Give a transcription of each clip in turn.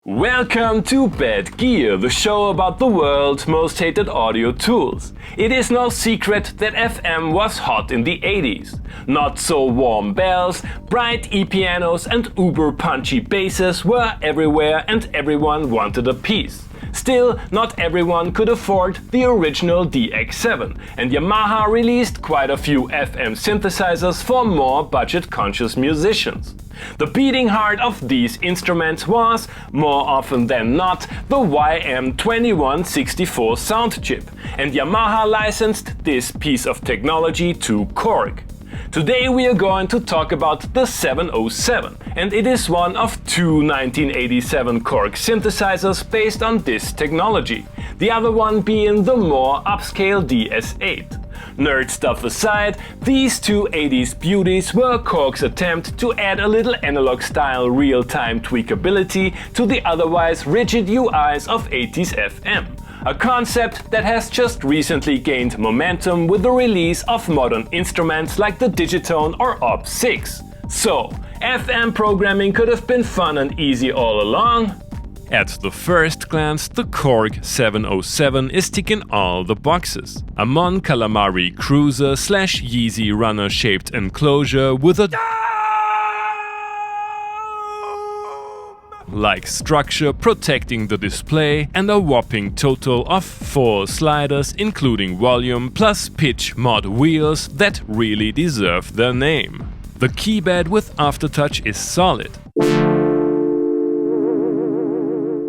Welcome to Bad Gear, the show about the world's most hated audio tools. It is no secret that FM was hot in the 80s. Not so warm bells, bright e-pianos and uber punchy basses were everywhere and everyone wanted a piece. Still, not everyone could afford the original DX7, and Yamaha released quite a few FM synthesizers for more budget-conscious musicians. The beating heart of these instruments was, more often than not, the YM2164 sound chip, and Yamaha licensed this piece of technology to Korg. Today we are going to talk about the 707, and it is one of two 1987 Korg synthesizers based on this technology, the other one being the more upscale DS8. Nerd stuff aside, these two 80s beauties were Korg's attempt to add a little analog-style real-time tweakability to the otherwise rigid UIs of 80s FM. A concept that has just recently gained momentum with the release of modern instruments like the Digitone or Op6. So, FM programming could have been fun and easy all along? At the first glance, the Korg 707 is ticking all the boxes. A Mon Calamari Cruiser / Yeezy Runner shaped enclosure with a like structure protecting the display and a whopping total of 4 sliders including volume plus pitch mod wheels that really deserve their name. The keybed with aftertouch is solid,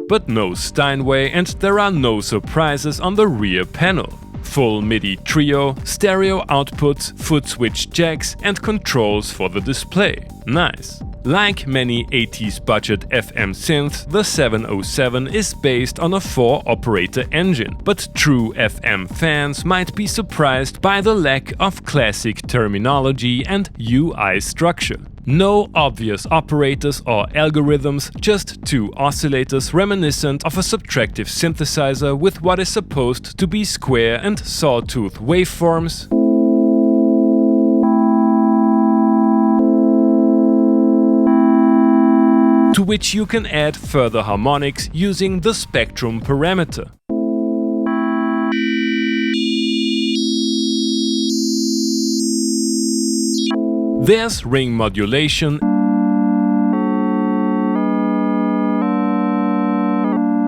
but no Steinway, and there are no surprises on the rear panel. Full MIDI trio, stereo outputs, foot switch jacks and controls for the display. Nice. Like many 80s budget FM synths, the 707 is based on a 4-operator engine, but true FM fans might be surprised by the lack of classic terminology and UI structure. No obvious operators or algorithms, just two oscillators reminiscent of a subtractive synthesizer with what is supposed to be square and sawtooth waveforms, to which you can add further harmonics using the spectrum parameter. There's ring modulation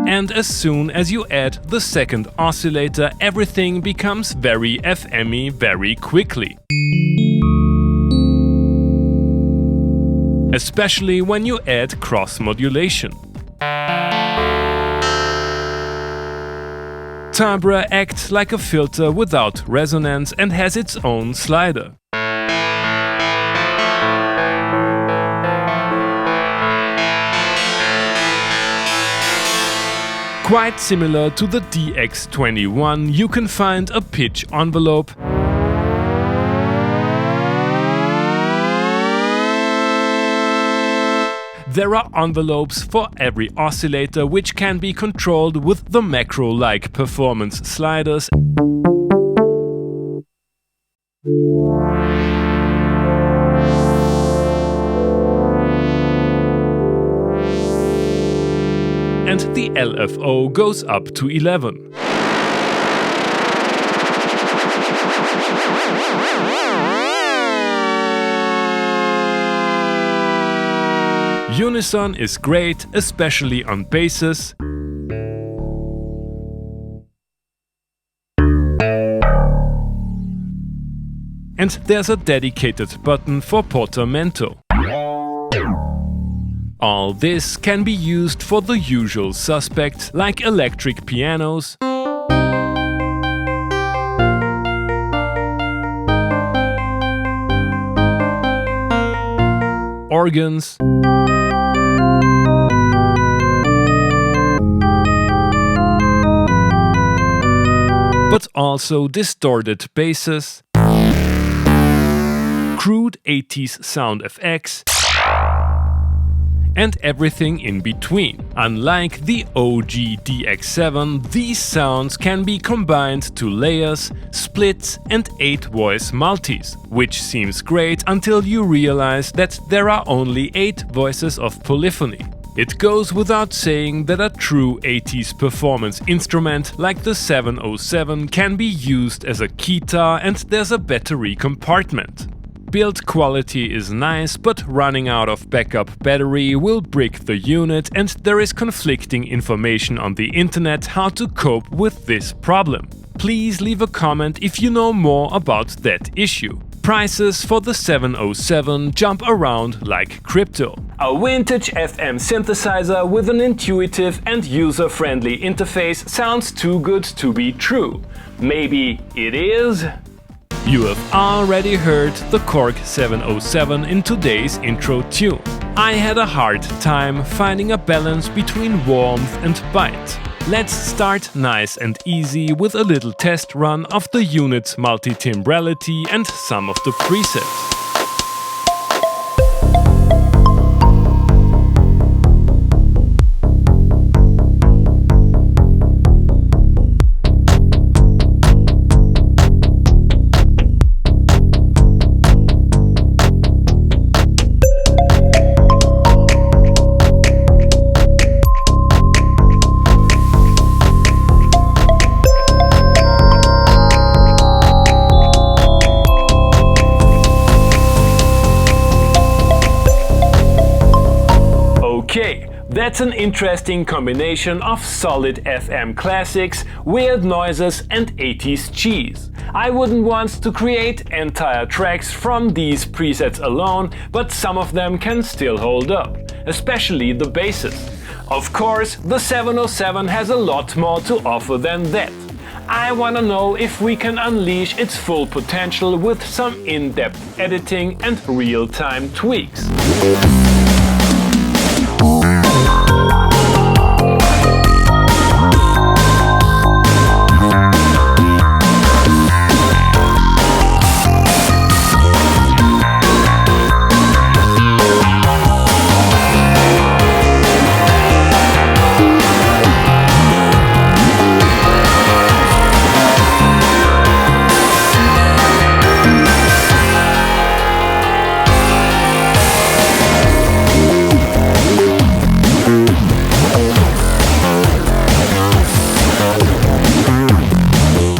and as soon as you add the second oscillator, everything becomes very FM-y very quickly. Especially when you add cross-modulation. Timbre acts like a filter without resonance and has its own slider. Quite similar to the DX21, you can find a pitch envelope There are envelopes for every oscillator which can be controlled with the macro-like performance sliders and the LFO goes up to 11. Unison is great, especially on basses, and there's a dedicated button for portamento. All this can be used for the usual suspects like electric pianos, organs, but also distorted basses, crude 80s sound effects, and everything in between. Unlike the OG DX7, these sounds can be combined to layers, splits and 8-voice multis, which seems great until you realize that there are only 8 voices of polyphony. It goes without saying that a true 80s performance instrument like the 707 can be used as a keytar, and there's a battery compartment. Build quality is nice, but running out of backup battery will brick the unit, and there is conflicting information on the internet how to cope with this problem. Please leave a comment if you know more about that issue. Prices for the 707 jump around like crypto. A vintage FM synthesizer with an intuitive and user-friendly interface sounds too good to be true. Maybe it is? You have already heard the Korg 707 in today's intro tune. I had a hard time finding a balance between warmth and bite. Let's start nice and easy with a little test run of the unit's multi-timbrality and some of the presets. Okay, that's an interesting combination of solid FM classics, weird noises and 80s cheese. I wouldn't want to create entire tracks from these presets alone, but some of them can still hold up, especially the basses. Of course, the 707 has a lot more to offer than that. I wanna know if we can unleash its full potential with some in-depth editing and real-time tweaks.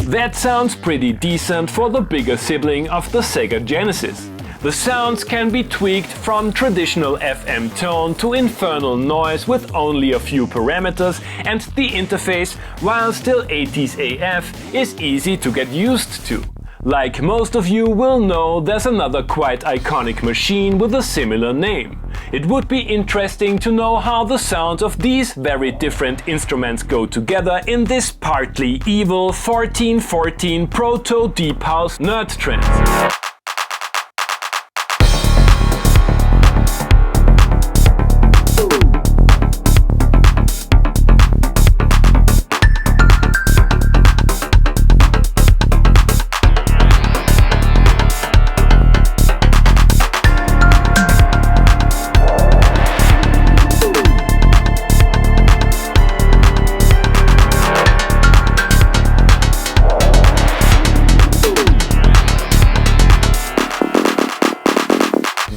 That sounds pretty decent for the bigger sibling of the Sega Genesis. The sounds can be tweaked from traditional FM tone to infernal noise with only a few parameters, and the interface, while still 80s AF, is easy to get used to. Like most of you will know, there's another quite iconic machine with a similar name. It would be interesting to know how the sounds of these very different instruments go together in this partly evil 1414 proto deep house nerd trance.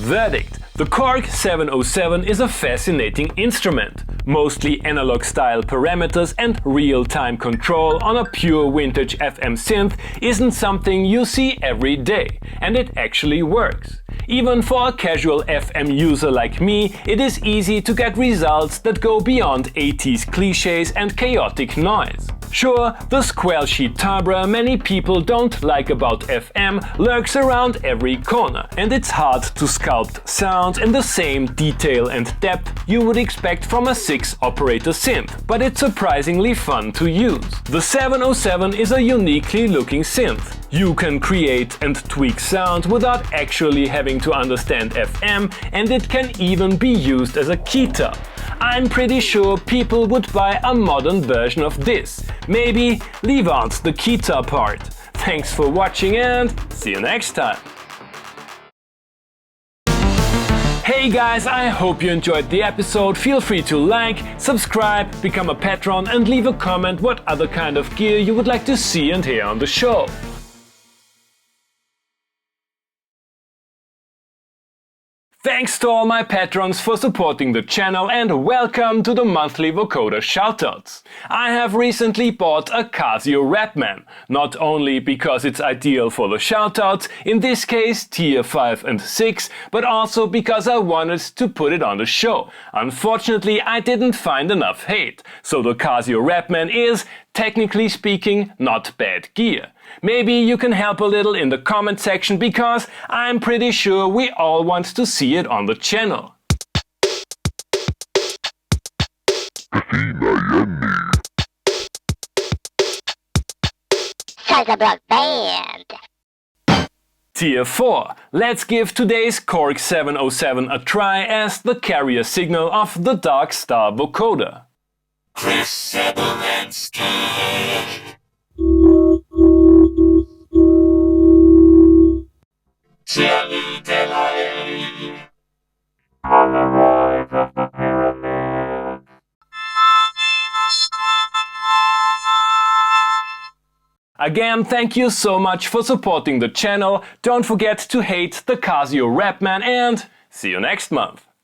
Verdict. The Korg 707 is a fascinating instrument. Mostly analog-style parameters and real-time control on a pure vintage FM synth isn't something you see every day, and it actually works. Even for a casual FM user like me, it is easy to get results that go beyond 80s clichés and chaotic noise. Sure, the squelchy timbre many people don't like about FM lurks around every corner, and it's hard to sculpt sounds in the same detail and depth you would expect from a 6-operator synth, but it's surprisingly fun to use. The 707 is a uniquely looking synth. You can create and tweak sound without actually having to understand FM, and it can even be used as a keytar. I'm pretty sure people would buy a modern version of this. Maybe leave out the keytar part. Thanks for watching and see you next time. Hey guys, I hope you enjoyed the episode. Feel free to like, subscribe, become a patron and leave a comment what other kind of gear you would like to see and hear on the show. Thanks to all my patrons for supporting the channel and welcome to the monthly Vocoder shoutouts. I have recently bought a Casio Rapman, not only because it's ideal for the shoutouts, in this case tier 5 and 6, but also because I wanted to put it on the show. Unfortunately, I didn't find enough hate, so the Casio Rapman is, technically speaking, not bad gear. Maybe you can help a little in the comment section because I'm pretty sure we all want to see it on the channel. Band. Tier 4. Let's give today's Korg 707 a try as the carrier signal of the Dark Star Vocoder. Again, thank you so much for supporting the channel. Don't forget to hate the Casio Rapman and see you next month.